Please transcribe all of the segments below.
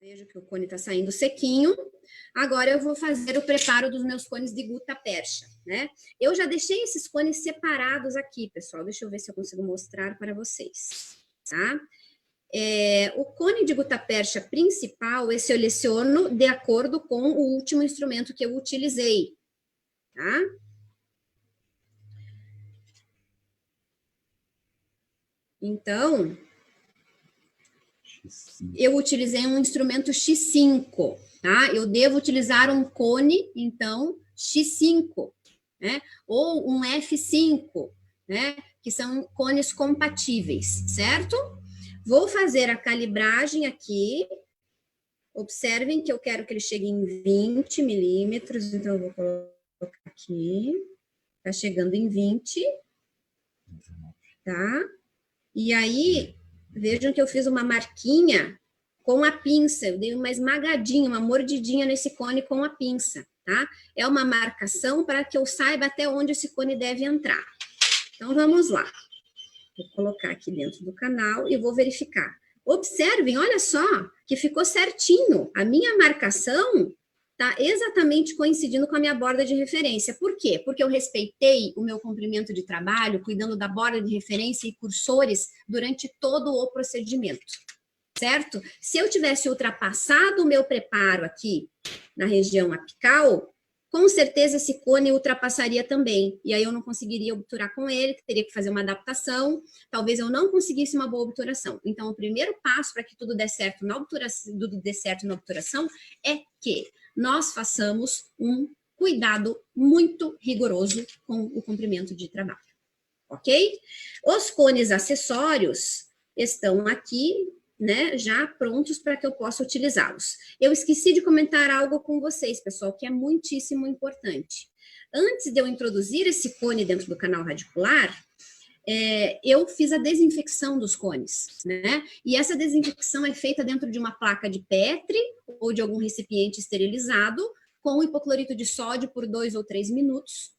Vejo que o cone está saindo sequinho. Agora eu vou fazer o preparo dos meus cones de gutta-percha, né? Eu já deixei esses cones separados aqui, pessoal. Deixa eu ver se eu consigo mostrar para vocês, tá? O cone de gutta-percha principal, eu seleciono de acordo com o último instrumento que eu utilizei, tá? Então, eu utilizei um instrumento X5, tá? Eu devo utilizar um cone, então, X5, né? Ou um F5, né? Que são cones compatíveis, certo? Vou fazer a calibragem aqui. Observem que eu quero que ele chegue em 20 milímetros, então eu vou colocar aqui. Tá chegando em 20, tá? E aí, vejam que eu fiz uma marquinha com a pinça, eu dei uma esmagadinha, uma mordidinha nesse cone com a pinça, tá? É uma marcação para que eu saiba até onde esse cone deve entrar. Então, vamos lá. Vou colocar aqui dentro do canal e vou verificar. Observem, olha só, que ficou certinho. A minha marcação está exatamente coincidindo com a minha borda de referência. Por quê? Porque eu respeitei o meu comprimento de trabalho, cuidando da borda de referência e cursores durante todo o procedimento, certo? Se eu tivesse ultrapassado o meu preparo aqui na região apical, com certeza esse cone ultrapassaria também, e aí eu não conseguiria obturar com ele, teria que fazer uma adaptação, talvez eu não conseguisse uma boa obturação. Então, o primeiro passo para que tudo dê certo na obturação, é que nós façamos um cuidado muito rigoroso com o comprimento de trabalho, ok? Os cones acessórios estão aqui, né, já prontos para que eu possa utilizá-los. Eu esqueci de comentar algo com vocês, pessoal, que é muitíssimo importante. Antes de eu introduzir esse cone dentro do canal radicular, eu fiz a desinfecção dos cones, né? E essa desinfecção é feita dentro de uma placa de Petri ou de algum recipiente esterilizado com hipoclorito de sódio por 2 ou 3 minutos.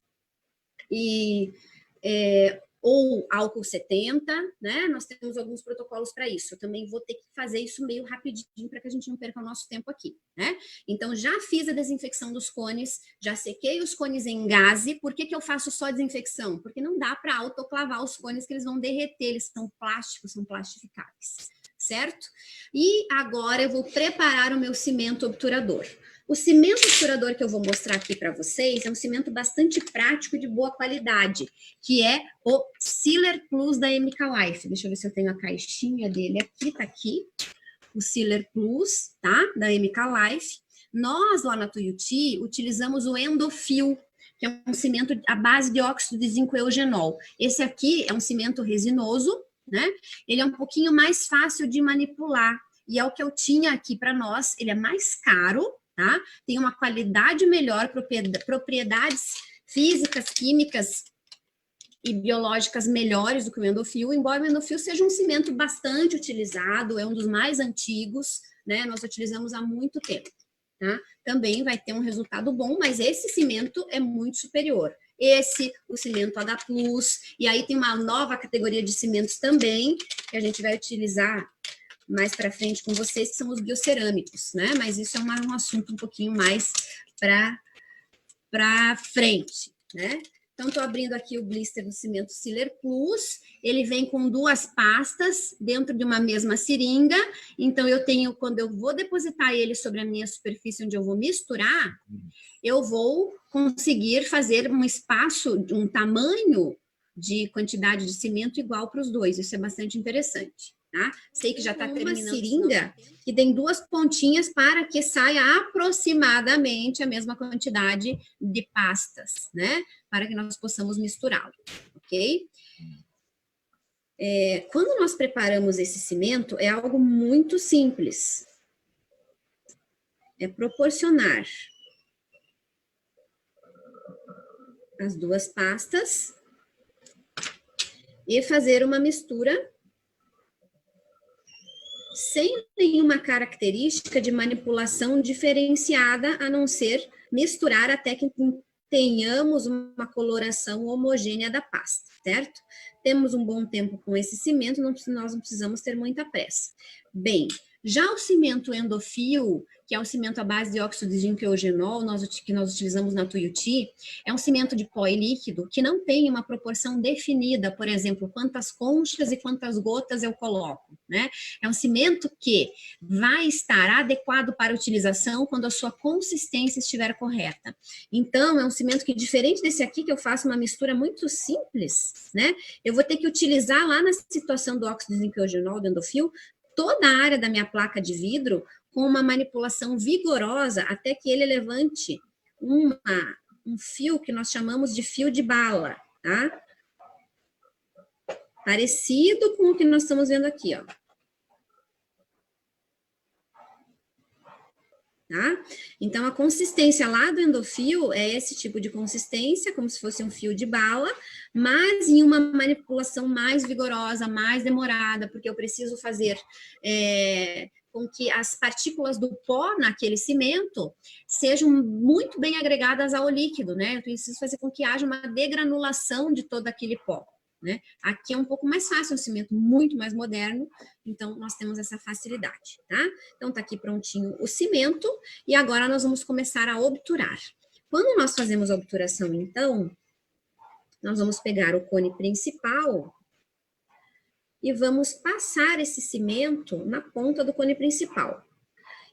Ou álcool 70, né? Nós temos alguns protocolos para isso. Eu também vou ter que fazer isso meio rapidinho para que a gente não perca o nosso tempo aqui, né? Então, já fiz a desinfecção dos cones, já sequei os cones em gaze. Por que eu faço só desinfecção? Porque não dá para autoclavar os cones, que eles vão derreter, eles são plásticos, são plastificáveis, certo? E agora eu vou preparar o meu cimento obturador. O cimento obturador que eu vou mostrar aqui para vocês é um cimento bastante prático e de boa qualidade, que é o Sealer Plus da MK Life. Deixa eu ver se eu tenho a caixinha dele aqui, tá aqui. O Sealer Plus, tá? Da MK Life. Nós, lá na Tuiuti, utilizamos o Endofil, que é um cimento à base de óxido de zinco eugenol. Esse aqui é um cimento resinoso, né? Ele é um pouquinho mais fácil de manipular, e é o que eu tinha aqui para nós. Ele é mais caro, tá? Tem uma qualidade melhor, propriedades físicas, químicas e biológicas melhores do que o Endofil, embora o Endofil seja um cimento bastante utilizado, é um dos mais antigos, né? Nós utilizamos há muito tempo, tá? Também vai ter um resultado bom, mas esse cimento é muito superior. O cimento Ada Plus, e aí tem uma nova categoria de cimentos também, que a gente vai utilizar mais para frente com vocês, que são os biocerâmicos, né? Mas isso é um assunto um pouquinho mais para frente, né? Então, estou abrindo aqui o blister do cimento Sealer Plus. Ele vem com 2 pastas dentro de uma mesma seringa. Então, eu tenho, quando eu vou depositar ele sobre a minha superfície onde eu vou misturar, eu vou conseguir fazer um espaço, um tamanho de quantidade de cimento igual para os dois. Isso é bastante interessante. Tá? Sei que já está terminando. Uma seringa que tem 2 pontinhas para que saia aproximadamente a mesma quantidade de pastas, né? Para que nós possamos misturá-lo, ok? Quando nós preparamos esse cimento, é algo muito simples. É proporcionar as 2 pastas e fazer uma mistura sem nenhuma característica de manipulação diferenciada, a não ser misturar até que tenhamos uma coloração homogênea da pasta, certo? Temos um bom tempo com esse cimento, nós não precisamos ter muita pressa. Bem, Já o cimento endofil, que é o cimento à base de óxido de zinco e eugenol, que nós utilizamos na Tuiuti, é um cimento de pó e líquido que não tem uma proporção definida, por exemplo, quantas conchas e quantas gotas eu coloco, né? É um cimento que vai estar adequado para utilização quando a sua consistência estiver correta. Então, é um cimento que, diferente desse aqui, que eu faço uma mistura muito simples, né? Eu vou ter que utilizar lá na situação do óxido de zinco e eugenol, do endofil, toda a área da minha placa de vidro com uma manipulação vigorosa até que ele levante um fio que nós chamamos de fio de bala, tá? Parecido com o que nós estamos vendo aqui, ó. Tá? Então, a consistência lá do endofil é esse tipo de consistência, como se fosse um fio de bala, mas em uma manipulação mais vigorosa, mais demorada, porque eu preciso fazer com que as partículas do pó naquele cimento sejam muito bem agregadas ao líquido, né? Eu preciso fazer com que haja uma degranulação de todo aquele pó. Né? Aqui é um pouco mais fácil, um cimento muito mais moderno, então nós temos essa facilidade, tá? Então tá aqui prontinho o cimento e agora nós vamos começar a obturar. Quando nós fazemos a obturação, então, nós vamos pegar o cone principal e vamos passar esse cimento na ponta do cone principal.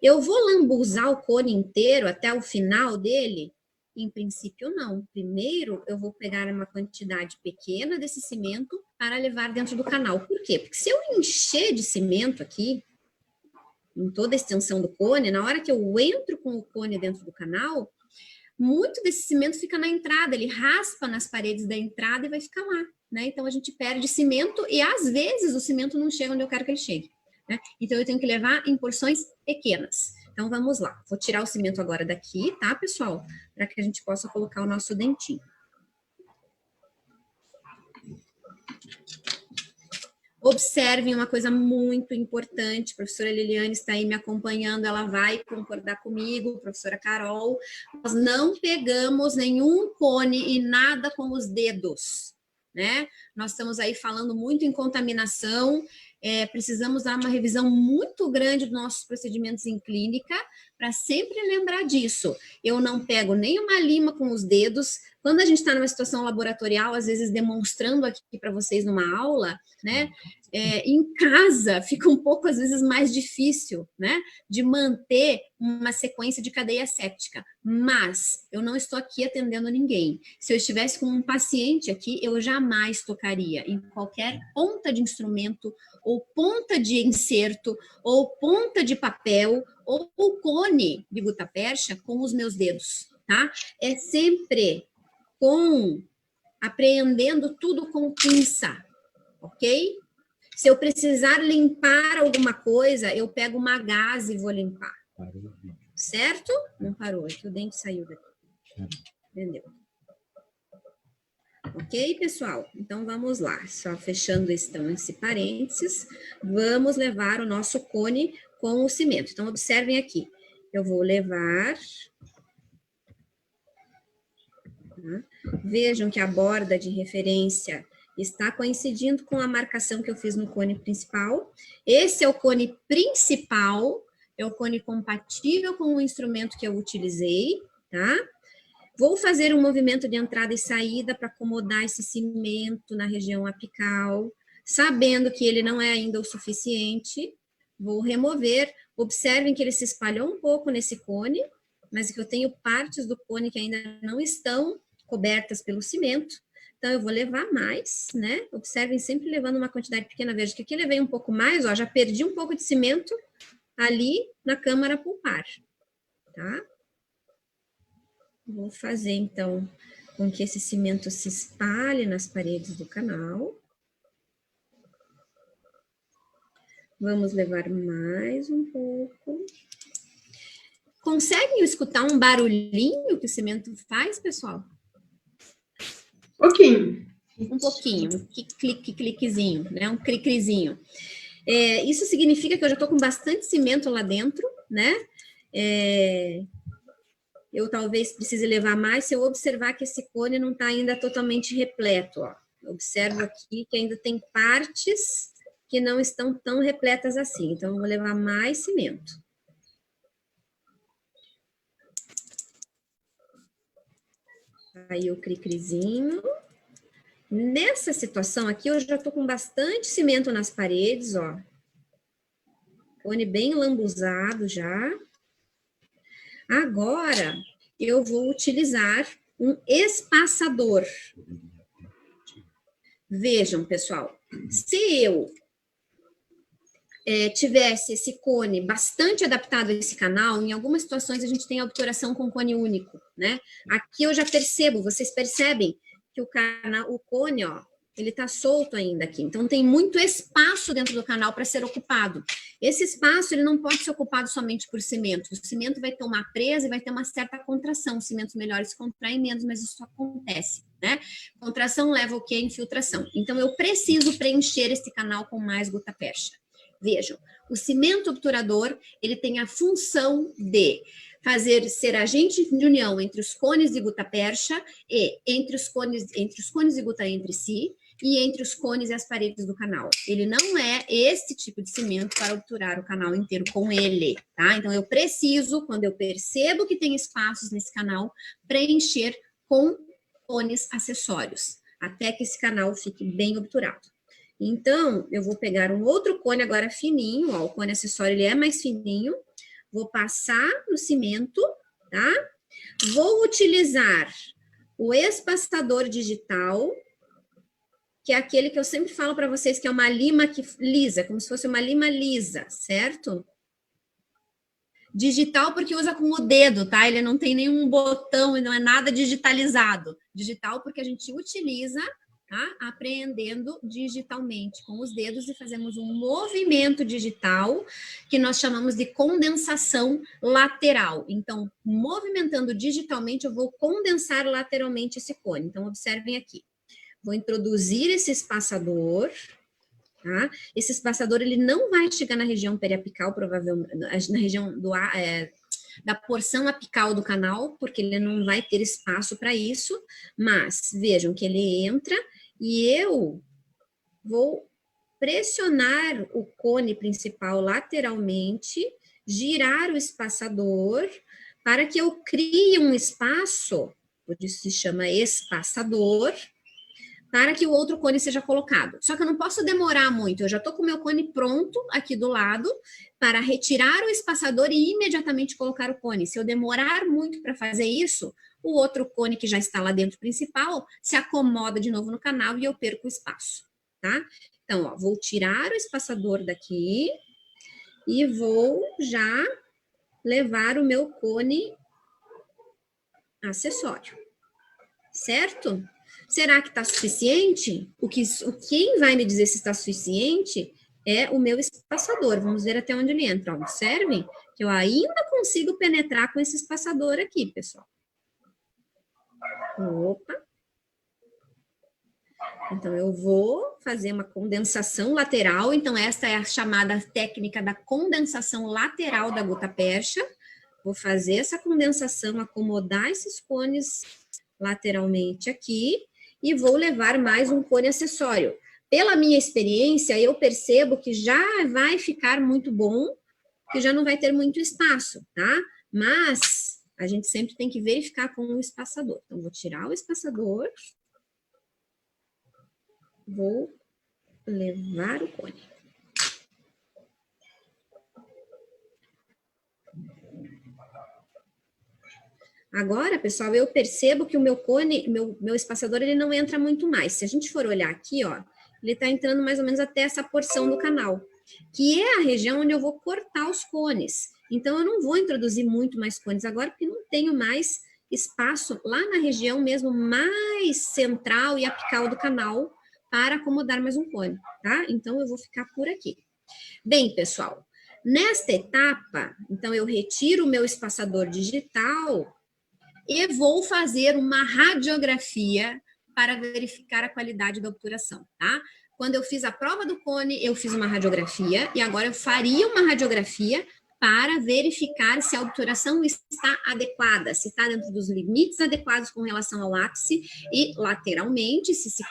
Eu vou lambuzar o cone inteiro até o final dele? Em princípio, não. Primeiro, eu vou pegar uma quantidade pequena desse cimento para levar dentro do canal. Por quê? Porque se eu encher de cimento aqui, em toda a extensão do cone, na hora que eu entro com o cone dentro do canal, muito desse cimento fica na entrada, ele raspa nas paredes da entrada e vai ficar lá, né? Então, a gente perde cimento e, às vezes, o cimento não chega onde eu quero que ele chegue, né? Então, eu tenho que levar em porções pequenas. Então, vamos lá. Vou tirar o cimento agora daqui, tá, pessoal? Para que a gente possa colocar o nosso dentinho. Observem uma coisa muito importante, a professora Liliane está aí me acompanhando, ela vai concordar comigo, professora Carol, nós não pegamos nenhum cone e nada com os dedos, né? Nós estamos aí falando muito em contaminação, precisamos dar uma revisão muito grande dos nossos procedimentos em clínica, para sempre lembrar disso. Eu não pego nem uma lima com os dedos. Quando a gente está numa situação laboratorial, às vezes demonstrando aqui para vocês numa aula, né? Em casa fica um pouco, às vezes, mais difícil, né? De manter uma sequência de cadeia séptica. Mas eu não estou aqui atendendo ninguém. Se eu estivesse com um paciente aqui, eu jamais tocaria em qualquer ponta de instrumento, ou ponta de inserto, ou ponta de papel, ou cone de gutapercha com os meus dedos, tá? É sempre apreendendo tudo com pinça, ok? Se eu precisar limpar alguma coisa, eu pego uma gaze e vou limpar. Certo? Não parou, é que o dente saiu daqui. Entendeu? Ok, pessoal? Então, vamos lá. Só fechando esse parênteses, vamos levar o nosso cone com o cimento. Então, observem aqui. Eu vou levar... Tá? Vejam que a borda de referência está coincidindo com a marcação que eu fiz no cone principal. Esse é o cone principal, é o cone compatível com o instrumento que eu utilizei, tá? Vou fazer um movimento de entrada e saída para acomodar esse cimento na região apical, sabendo que ele não é ainda o suficiente. Vou remover. Observem que ele se espalhou um pouco nesse cone, mas que eu tenho partes do cone que ainda não estão cobertas pelo cimento. Então, eu vou levar mais, né? Observem sempre levando uma quantidade pequena. Veja que aqui levei um pouco mais, ó, já perdi um pouco de cimento ali na câmara pulpar, tá? Vou fazer, então, com que esse cimento se espalhe nas paredes do canal. Vamos levar mais um pouco. Conseguem escutar um barulhinho que o cimento faz, pessoal? Pouquinho. Um pouquinho, um cliquezinho, né? Um cricrizinho. Isso significa que eu já estou com bastante cimento lá dentro, né? Eu talvez precise levar mais se eu observar que esse cone não está ainda totalmente repleto, ó. Observo aqui que ainda tem partes que não estão tão repletas assim. Então, eu vou levar mais cimento. Aí o cri-crizinho. Nessa situação aqui, eu já tô com bastante cimento nas paredes, ó. Cone bem lambuzado já. Agora, eu vou utilizar um espaçador. Vejam, pessoal, se eu tivesse esse cone bastante adaptado a esse canal, em algumas situações a gente tem a obturação com cone único, né? Aqui eu já percebo, vocês percebem que o cone, ó, ele tá solto ainda aqui. Então, tem muito espaço dentro do canal para ser ocupado. Esse espaço, ele não pode ser ocupado somente por cimento. O cimento vai ter uma presa e vai ter uma certa contração. Os cimentos melhores se contraem menos, mas isso acontece, né? Contração leva o quê? Infiltração. Então, eu preciso preencher esse canal com mais gutta-percha. Vejam, o cimento obturador, ele tem a função de ser agente de união entre os cones de gutta-percha e entre os cones de gutta entre si e entre os cones e as paredes do canal. Ele não é esse tipo de cimento para obturar o canal inteiro com ele, tá? Então, eu preciso, quando eu percebo que tem espaços nesse canal, preencher com cones acessórios, até que esse canal fique bem obturado. Então, eu vou pegar um outro cone agora fininho, ó, o cone acessório ele é mais fininho, vou passar no cimento, tá? Vou utilizar o espaçador digital, que é aquele que eu sempre falo para vocês que é uma lima lisa, como se fosse uma lima lisa, certo? Digital porque usa com o dedo, tá? Ele não tem nenhum botão e não é nada digitalizado. Digital porque a gente utiliza, tá? Apreendendo digitalmente com os dedos e fazemos um movimento digital que nós chamamos de condensação lateral. Então, movimentando digitalmente, eu vou condensar lateralmente esse cone. Então, observem aqui. Vou introduzir esse espaçador, tá? Esse espaçador, ele não vai chegar na região periapical, provavelmente, na região da porção apical do canal, porque ele não vai ter espaço para isso, mas vejam que ele entra e eu vou pressionar o cone principal lateralmente, girar o espaçador, para que eu crie um espaço, por isso se chama espaçador, para que o outro cone seja colocado. Só que eu não posso demorar muito, eu já estou com o meu cone pronto aqui do lado, para retirar o espaçador e imediatamente colocar o cone. Se eu demorar muito para fazer isso, o outro cone que já está lá dentro principal se acomoda de novo no canal e eu perco o espaço, tá? Então, ó, vou tirar o espaçador daqui e vou já levar o meu cone acessório, certo? Será que está suficiente? Quem vai me dizer se está suficiente é o meu espaçador. Vamos ver até onde ele entra. Observem que eu ainda consigo penetrar com esse espaçador aqui, pessoal. Opa. Então, eu vou fazer uma condensação lateral. Então, esta é a chamada técnica da condensação lateral da gutta-percha. Vou fazer essa condensação, acomodar esses cones lateralmente aqui e vou levar mais um cone acessório. Pela minha experiência, eu percebo que já vai ficar muito bom, que já não vai ter muito espaço, tá? Mas a gente sempre tem que verificar com o espaçador. Então, vou tirar o espaçador, vou levar o cone. Agora, pessoal, eu percebo que o meu cone, meu espaçador, ele não entra muito mais. Se a gente for olhar aqui, ó, ele tá entrando mais ou menos até essa porção do canal, que é a região onde eu vou cortar os cones. Então, eu não vou introduzir muito mais cones agora, porque não tenho mais espaço lá na região mesmo mais central e apical do canal para acomodar mais um cone, tá? Então, eu vou ficar por aqui. Bem, pessoal, nesta etapa, então, eu retiro o meu espaçador digital e vou fazer uma radiografia para verificar a qualidade da obturação, tá? Quando eu fiz a prova do cone, eu fiz uma radiografia e agora eu faria uma radiografia para verificar se a obturação está adequada, se está dentro dos limites adequados com relação ao ápice e lateralmente, se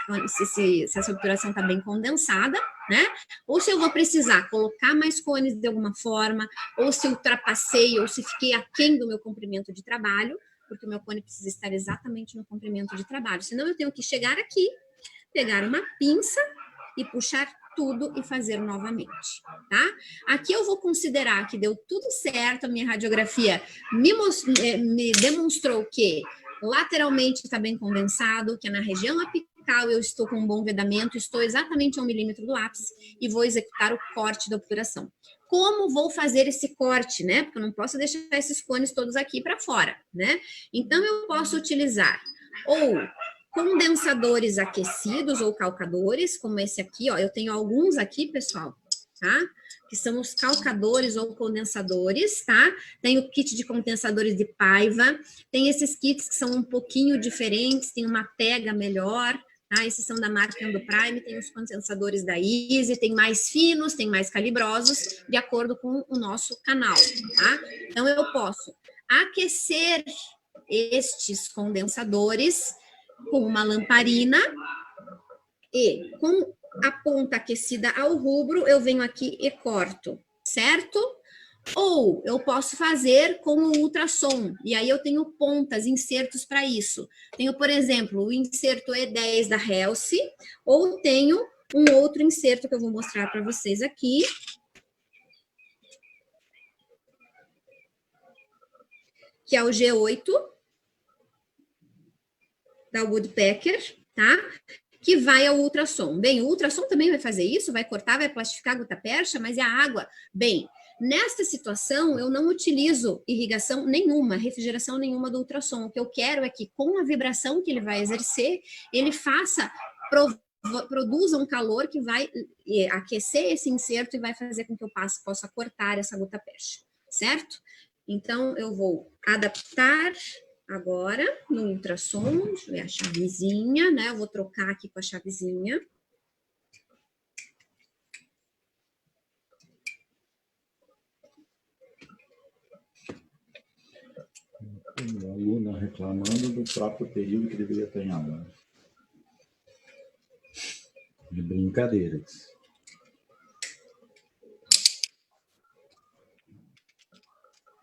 essa obturação está bem condensada, né? Ou se eu vou precisar colocar mais cones de alguma forma, ou se ultrapassei, ou se fiquei aquém do meu comprimento de trabalho, porque o meu cone precisa estar exatamente no comprimento de trabalho. Senão eu tenho que chegar aqui, pegar uma pinça e puxar tudo e fazer novamente, tá? Aqui eu vou considerar que deu tudo certo, a minha radiografia me demonstrou que lateralmente está bem condensado, que na região apical eu estou com um bom vedamento, estou exatamente a 1 milímetro do ápice e vou executar o corte da obturação. Como vou fazer esse corte, né? Porque eu não posso deixar esses cones todos aqui para fora, né? Então, eu posso utilizar ou condensadores aquecidos ou calcadores, como esse aqui, ó. Eu tenho alguns aqui, pessoal, tá? Que são os calcadores ou condensadores, tá? Tem o kit de condensadores de Paiva, tem esses kits que são um pouquinho diferentes, tem uma pega melhor, tá? Esses são da marca Endoprime, tem os condensadores da Easy, tem mais finos, tem mais calibrosos, de acordo com o nosso canal, tá? Então, eu posso aquecer estes condensadores com uma lamparina e com a ponta aquecida ao rubro, eu venho aqui e corto, certo? Ou eu posso fazer com o ultrassom, e aí eu tenho pontas, insertos para isso. Tenho, por exemplo, o inserto E10 da Helsi, ou tenho um outro inserto que eu vou mostrar para vocês aqui, que é o G8, da Woodpecker, tá? Que vai ao ultrassom. Bem, o ultrassom também vai fazer isso, vai cortar, vai plastificar a gota-percha, mas é a água. Bem, nesta situação, eu não utilizo irrigação nenhuma, refrigeração nenhuma do ultrassom. O que eu quero é que, com a vibração que ele vai exercer, ele produza um calor que vai aquecer esse inserto e vai fazer com que eu possa cortar essa gota-percha, certo? Então, eu vou adaptar agora no ultrassom, deixa eu ver a chavezinha, né? Eu vou trocar aqui com a chavezinha. A aluna reclamando do próprio período que deveria ter em aula. De brincadeiras.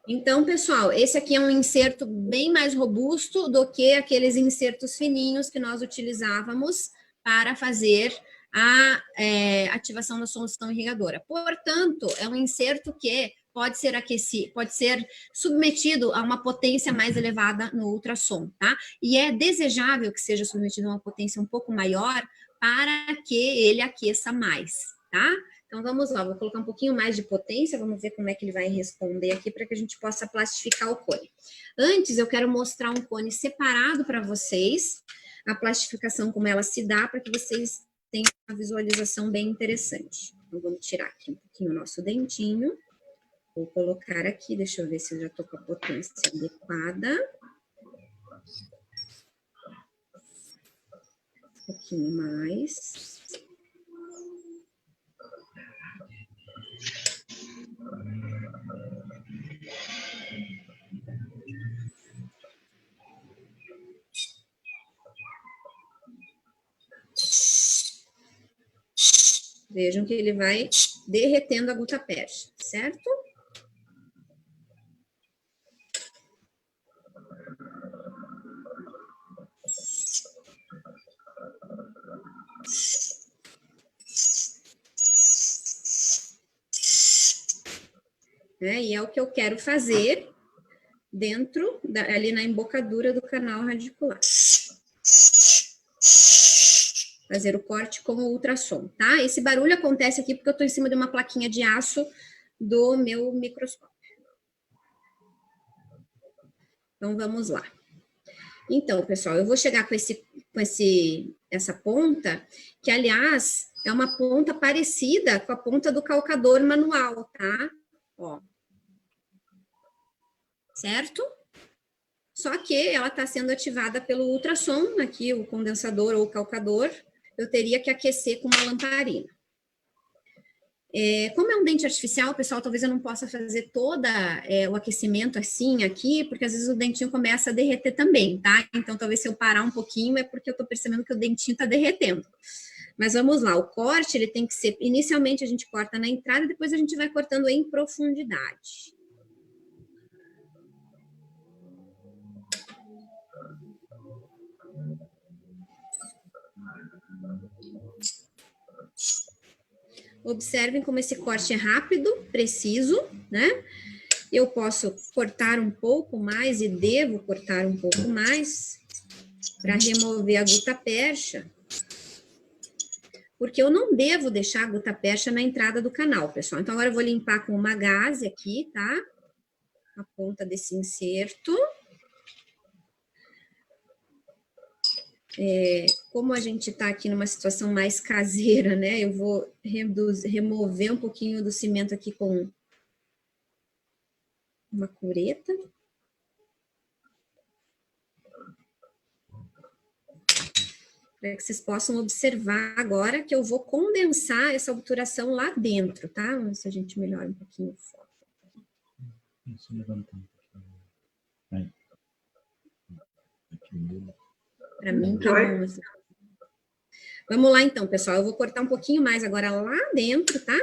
Então, pessoal, esse aqui é um inserto bem mais robusto do que aqueles insertos fininhos que nós utilizávamos para fazer a ativação da solução irrigadora. Portanto, é um inserto que pode ser aquecido, pode ser submetido a uma potência mais elevada no ultrassom, tá? E é desejável que seja submetido a uma potência um pouco maior para que ele aqueça mais, tá? Então, vamos lá, vou colocar um pouquinho mais de potência, vamos ver como é que ele vai responder aqui para que a gente possa plastificar o cone. Antes, eu quero mostrar um cone separado para vocês, a plastificação como ela se dá, para que vocês tenham uma visualização bem interessante. Então, vamos tirar aqui um pouquinho o nosso dentinho, vou colocar aqui, deixa eu ver se eu já estou com a potência adequada. Um pouquinho mais. Vejam que ele vai derretendo a gota-percha, certo? E é o que eu quero fazer dentro, ali na embocadura do canal radicular. Fazer o corte com o ultrassom, tá? Esse barulho acontece aqui porque eu estou em cima de uma plaquinha de aço do meu microscópio. Então, vamos lá. Então, pessoal, eu vou chegar com essa ponta, que, aliás, é uma ponta parecida com a ponta do calcador manual, tá? Ó. Certo? Só que ela está sendo ativada pelo ultrassom, aqui o condensador ou o calcador, eu teria que aquecer com uma lamparina. Como é um dente artificial, pessoal, talvez eu não possa fazer toda o aquecimento assim aqui, porque às vezes o dentinho começa a derreter também, tá? Então, talvez se eu parar um pouquinho é porque eu tô percebendo que o dentinho tá derretendo. Mas vamos lá, o corte, ele tem que ser, inicialmente a gente corta na entrada, depois a gente vai cortando em profundidade. Observem como esse corte é rápido, preciso, né? Eu posso cortar um pouco mais e devo cortar um pouco mais para remover a gutta-percha, porque eu não devo deixar a gutta-percha na entrada do canal, pessoal. Então, agora eu vou limpar com uma gaze aqui, tá? A ponta desse inserto. Como a gente tá aqui numa situação mais caseira, né? Eu vou remover um pouquinho do cimento aqui com uma cureta. Para que vocês possam observar agora que eu vou condensar essa obturação lá dentro, tá? Vamos ver se a gente melhora um pouquinho o foco. Para mim tá bom. Assim. Vamos lá então, pessoal. Eu vou cortar um pouquinho mais agora lá dentro, tá?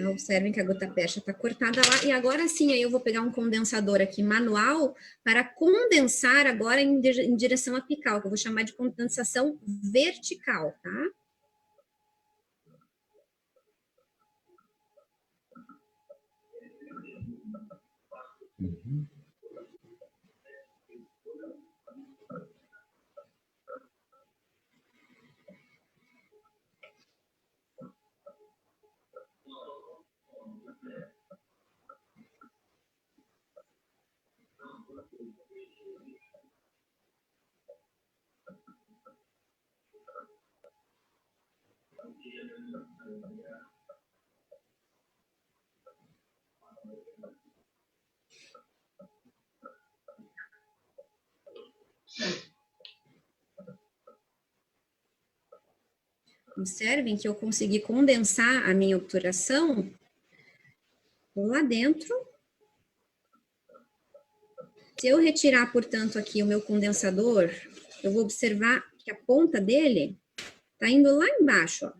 Observem que a gutta-percha está cortada lá. E agora sim, aí eu vou pegar um condensador aqui manual para condensar agora em direção apical, que eu vou chamar de condensação vertical, tá? Uhum. Observem que eu consegui condensar a minha obturação lá dentro. Se eu retirar, portanto, aqui o meu condensador, eu vou observar que a ponta dele tá indo lá embaixo, ó,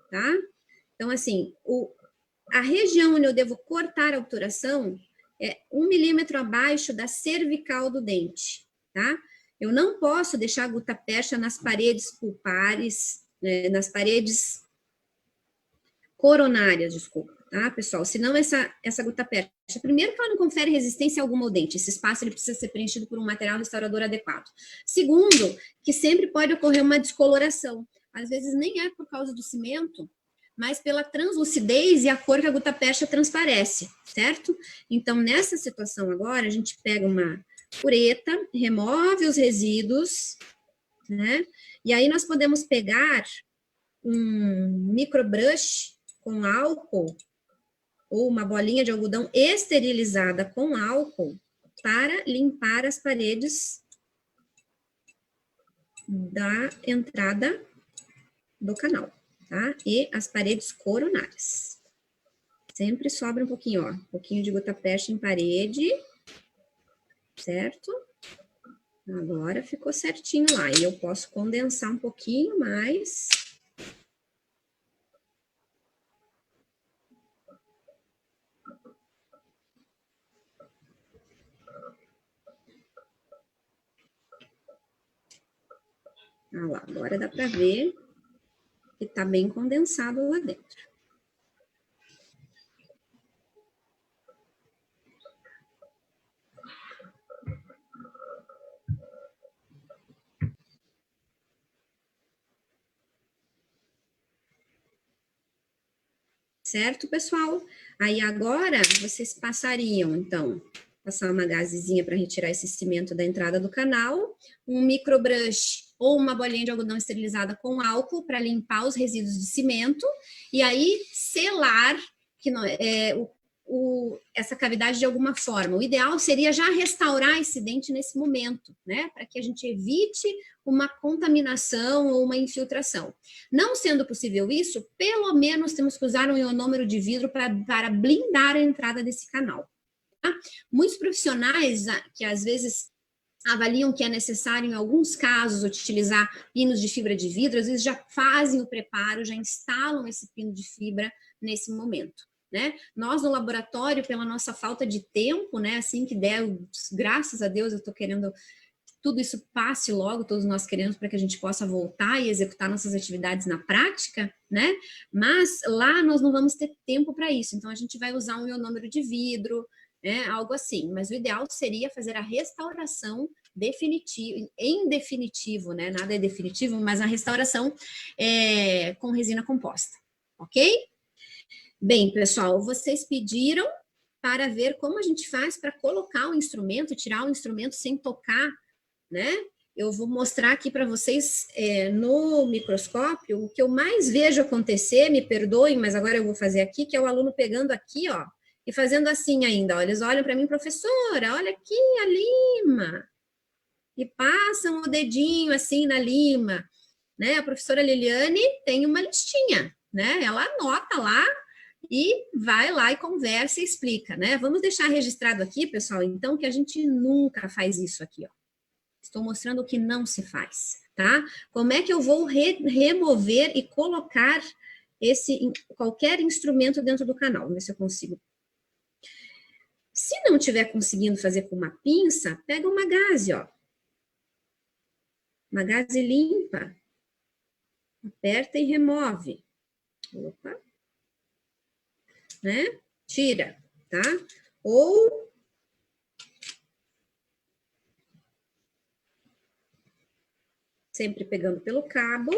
tá? Então, assim, a região onde eu devo cortar a obturação é 1 milímetro abaixo da cervical do dente, tá? Eu não posso deixar a gutta-percha nas paredes pulpares, nas paredes coronárias, desculpa, tá, pessoal? Senão essa gutta-percha, primeiro que ela não confere resistência alguma ao dente, esse espaço ele precisa ser preenchido por um material restaurador adequado. Segundo, que sempre pode ocorrer uma descoloração. Às vezes nem é por causa do cimento, mas pela translucidez e a cor que a gutta-percha transparece, certo? Então, nessa situação agora, a gente pega uma cureta, remove os resíduos, né? E aí nós podemos pegar um microbrush com álcool ou uma bolinha de algodão esterilizada com álcool para limpar as paredes da entrada do canal, tá? E as paredes coronárias. Sempre sobra um pouquinho, ó, um pouquinho de gutta-percha em parede, certo? Agora ficou certinho lá, e eu posso condensar um pouquinho mais. Ah lá, agora dá para ver que está bem condensado lá dentro. Certo, pessoal? Aí agora vocês passariam, então, passar uma gazezinha para retirar esse cimento da entrada do canal, um microbrush ou uma bolinha de algodão esterilizada com álcool para limpar os resíduos de cimento, e aí selar que não, essa cavidade de alguma forma. O ideal seria já restaurar esse dente nesse momento, né? Para que a gente evite uma contaminação ou uma infiltração. Não sendo possível isso, pelo menos temos que usar um ionômero de vidro para blindar a entrada desse canal. Tá? Muitos profissionais que às vezes avaliam que é necessário, em alguns casos, utilizar pinos de fibra de vidro, às vezes já fazem o preparo, já instalam esse pino de fibra nesse momento. Né? Nós no laboratório, pela nossa falta de tempo, né, assim que der, graças a Deus eu estou querendo que tudo isso passe logo, todos nós queremos, para que a gente possa voltar e executar nossas atividades na prática, né? Mas lá nós não vamos ter tempo para isso, então a gente vai usar um ionômero de vidro, né, algo assim, mas o ideal seria fazer a restauração definitiva, em definitivo, né? Nada é definitivo, mas a restauração com resina composta, ok? Bem, pessoal, vocês pediram para ver como a gente faz para colocar o instrumento, tirar o instrumento sem tocar, né? Eu vou mostrar aqui para vocês no microscópio o que eu mais vejo acontecer, me perdoem, mas agora eu vou fazer aqui, que é o aluno pegando aqui, ó, e fazendo assim ainda, ó, eles olham para mim, professora, olha aqui a lima, e passam o dedinho assim na lima, né? A professora Liliane tem uma listinha, né? Ela anota lá, e vai lá e conversa e explica, né? Vamos deixar registrado aqui, pessoal, então, que a gente nunca faz isso aqui, ó. Estou mostrando o que não se faz, tá? Como é que eu vou remover e colocar qualquer instrumento dentro do canal? Vamos ver se eu consigo. Se não estiver conseguindo fazer com uma pinça, pega uma gaze, ó. Uma gaze limpa. Aperta e remove. Opa. Né? Tira, tá? Ou sempre pegando pelo cabo.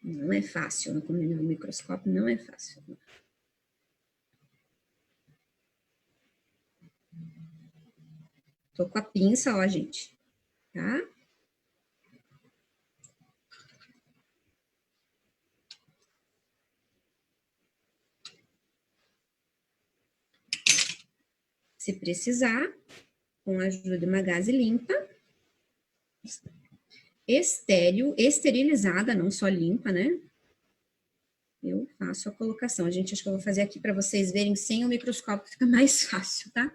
Não é fácil, no microscópio não é fácil. Tô com a pinça, ó, gente, tá? Se precisar, com a ajuda de uma gaze limpa, esterilizada, não só limpa, né? Eu faço a colocação. Gente, acho que eu vou fazer aqui para vocês verem sem o microscópio, fica mais fácil, tá?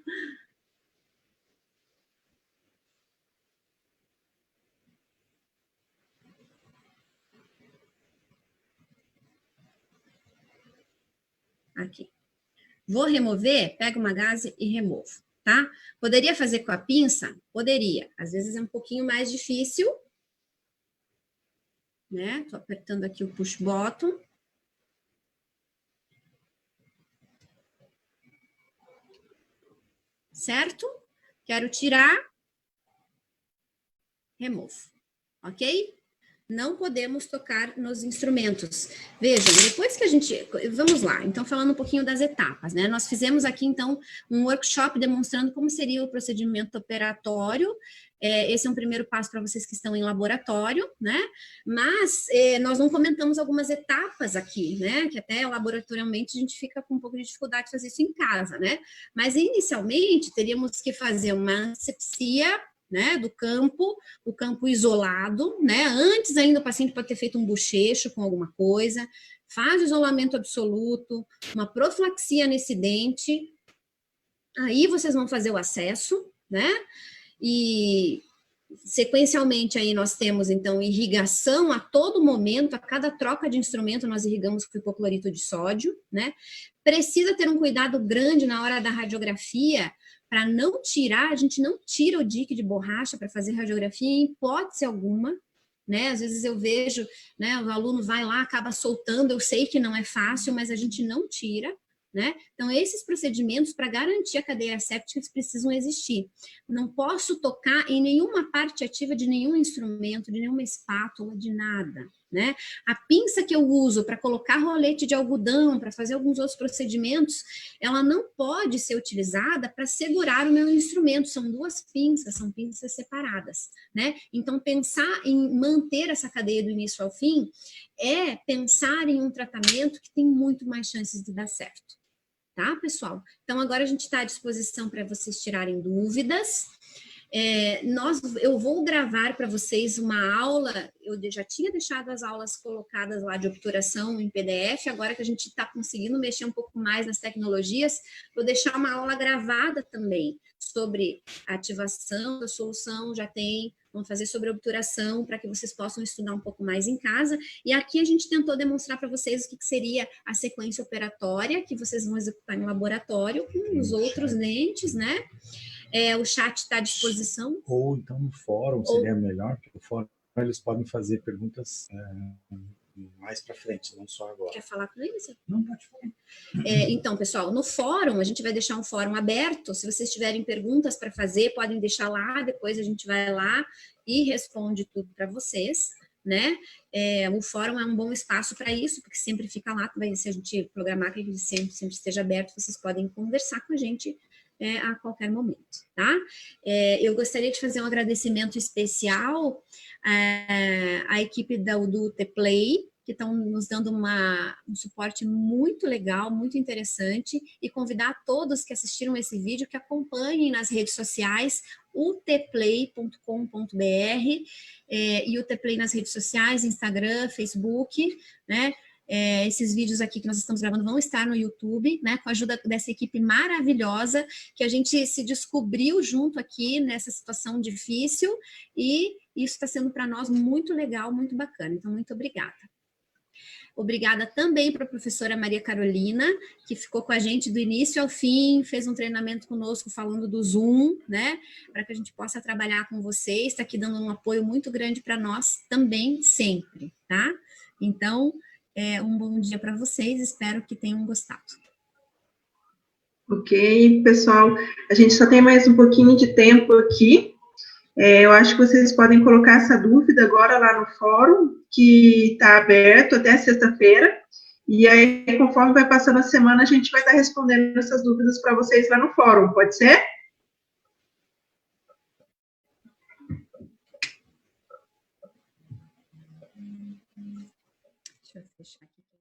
Aqui. Vou remover, pego uma gaze e removo, tá? Poderia fazer com a pinça? Poderia. Às vezes é um pouquinho mais difícil, né? Tô apertando aqui o push button. Certo? Quero tirar, removo, ok? Não podemos tocar nos instrumentos. Vejam, depois que a gente... Vamos lá, então falando um pouquinho das etapas, né? Nós fizemos aqui, então, um workshop demonstrando como seria o procedimento operatório. Esse é um primeiro passo para vocês que estão em laboratório, né? Mas nós não comentamos algumas etapas aqui, né? Que até laboratorialmente a gente fica com um pouco de dificuldade de fazer isso em casa, né? Mas inicialmente teríamos que fazer uma asepsia, né, do campo, o campo isolado, né, antes ainda o paciente pode ter feito um bochecho com alguma coisa, faz isolamento absoluto, uma profilaxia nesse dente, aí vocês vão fazer o acesso, né, e sequencialmente aí nós temos então irrigação a todo momento, a cada troca de instrumento nós irrigamos com hipoclorito de sódio, né, precisa ter um cuidado grande na hora da radiografia, para não tirar, a gente não tira o dique de borracha para fazer radiografia em hipótese alguma, né? Às vezes eu vejo, né, o aluno vai lá, acaba soltando, eu sei que não é fácil, mas a gente não tira, né? Então, esses procedimentos, para garantir a cadeia séptica, eles precisam existir. Não posso tocar em nenhuma parte ativa de nenhum instrumento, de nenhuma espátula, de nada, né? A pinça que eu uso para colocar rolete de algodão, para fazer alguns outros procedimentos, ela não pode ser utilizada para segurar o meu instrumento. São duas pinças, são pinças separadas, né? Então, pensar em manter essa cadeia do início ao fim é pensar em um tratamento que tem muito mais chances de dar certo. Tá, pessoal? Então, agora a gente está à disposição para vocês tirarem dúvidas. Eu vou gravar para vocês uma aula, eu já tinha deixado as aulas colocadas lá de obturação em PDF, agora que a gente está conseguindo mexer um pouco mais nas tecnologias, vou deixar uma aula gravada também sobre a ativação da solução, vamos fazer sobre obturação, para que vocês possam estudar um pouco mais em casa, e aqui a gente tentou demonstrar para vocês o que seria a sequência operatória, que vocês vão executar em laboratório, com os outros lentes, né? O chat está à disposição. Ou então no fórum seria melhor, porque no fórum eles podem fazer perguntas mais para frente, não só agora. Quer falar com eles? Não, pode falar. Então, pessoal, no fórum, a gente vai deixar um fórum aberto. Se vocês tiverem perguntas para fazer, podem deixar lá, depois a gente vai lá e responde tudo para vocês, né? O fórum é um bom espaço para isso, porque sempre fica lá, se a gente programar que ele sempre esteja aberto, vocês podem conversar com a gente a qualquer momento, tá? Eu gostaria de fazer um agradecimento especial à equipe do UTPlay, que estão nos dando um suporte muito legal, muito interessante, e convidar todos que assistiram esse vídeo que acompanhem nas redes sociais utplay.com.br e UTPlay nas redes sociais, Instagram, Facebook, né? Esses vídeos aqui que nós estamos gravando vão estar no YouTube, né, com a ajuda dessa equipe maravilhosa, que a gente se descobriu junto aqui nessa situação difícil, e isso está sendo para nós muito legal, muito bacana. Então, muito obrigada. Obrigada também para a professora Maria Carolina, que ficou com a gente do início ao fim, fez um treinamento conosco falando do Zoom, né, para que a gente possa trabalhar com vocês, está aqui dando um apoio muito grande para nós também, sempre, tá? Então, um bom dia para vocês, espero que tenham gostado. Ok, pessoal, a gente só tem mais um pouquinho de tempo aqui. Eu acho que vocês podem colocar essa dúvida agora lá no fórum, que está aberto até sexta-feira, e aí, conforme vai passando a semana, a gente vai estar respondendo essas dúvidas para vocês lá no fórum, pode ser? Deixa eu fechar aqui.